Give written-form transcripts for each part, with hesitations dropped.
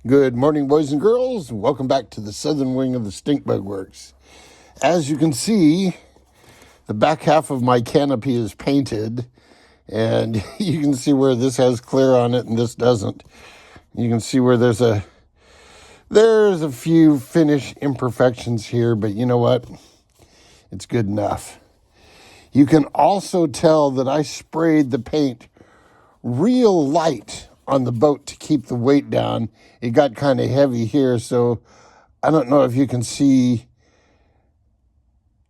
Good morning, boys and girls. Welcome back to the southern wing of the Stink Bug Works. As you can see, the back half of my canopy is painted, and you can see where this has clear on it and this doesn't. You can see where there's a few finish imperfections here, but you know what? It's good enough. You can also tell that I sprayed the paint real light on the boat to keep the weight down. It got kind of heavy here, so I don't know if you can see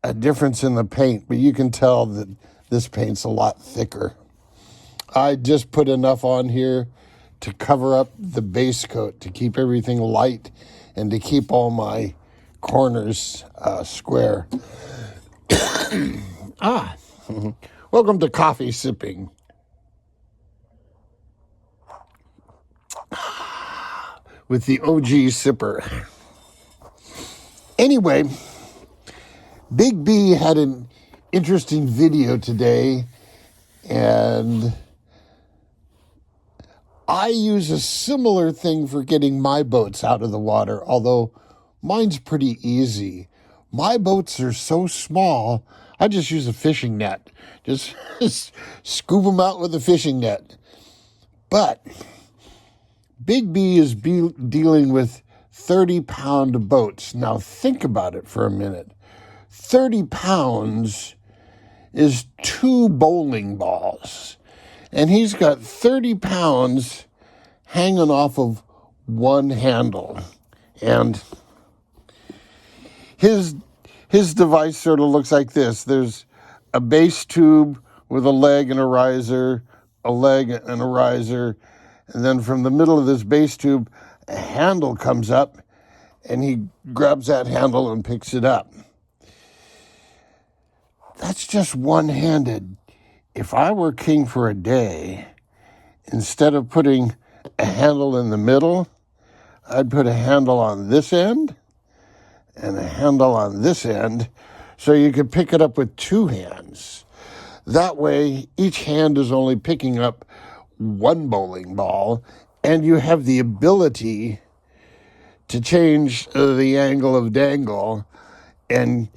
a difference in the paint, but you can tell that this paint's a lot thicker. I just put enough on here to cover up the base coat to keep everything light and to keep all my corners square. Welcome to coffee sipping. With the OG sipper. Anyway, Big B had an interesting video today, and I use a similar thing for getting my boats out of the water, although mine's pretty easy. My boats are so small, I just use a fishing net. Just scoop them out with a fishing net. But Big B is dealing with 30-pound boats. Now think about it for a minute. 30 pounds is 2 bowling balls. And he's got 30 pounds hanging off of one handle. And his device sort of looks like this. There's a base tube with a leg and a riser, a leg and a riser. And then from the middle of this base tube, a handle comes up, and he grabs that handle and picks it up. That's just one-handed. If I were king for a day, instead of putting a handle in the middle, I'd put a handle on this end and a handle on this end so you could pick it up with 2 hands. That way, each hand is only picking up 1 bowling ball, and you have the ability to change the angle of dangle. And,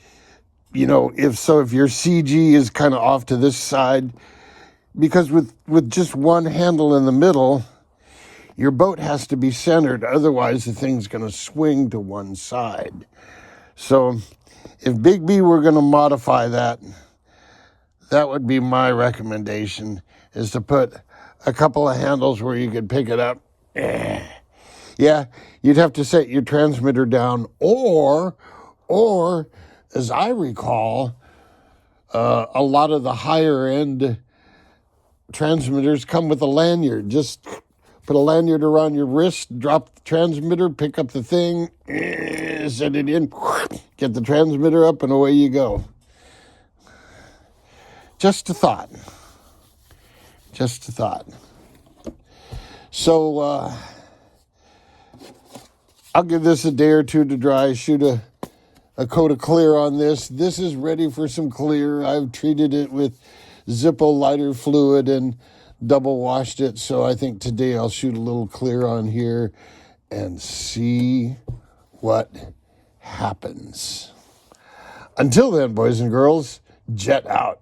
you know, if your CG is kind of off to this side, because with just one handle in the middle, your boat has to be centered. Otherwise, the thing's going to swing to one side. So if Big B were going to modify that, that would be my recommendation, is to put a couple of handles where you could pick it up. Yeah, you'd have to set your transmitter down, or as I recall, a lot of the higher end transmitters come with a lanyard. Just put a lanyard around your wrist, drop the transmitter, pick up the thing, set it in, get the transmitter up, and away you go. Just a thought. So I'll give this a day or two to dry, shoot a coat of clear on this. This is ready for some clear. I've treated it with Zippo lighter fluid and double washed it. So I think today I'll shoot a little clear on here and see what happens. Until then, boys and girls, jet out.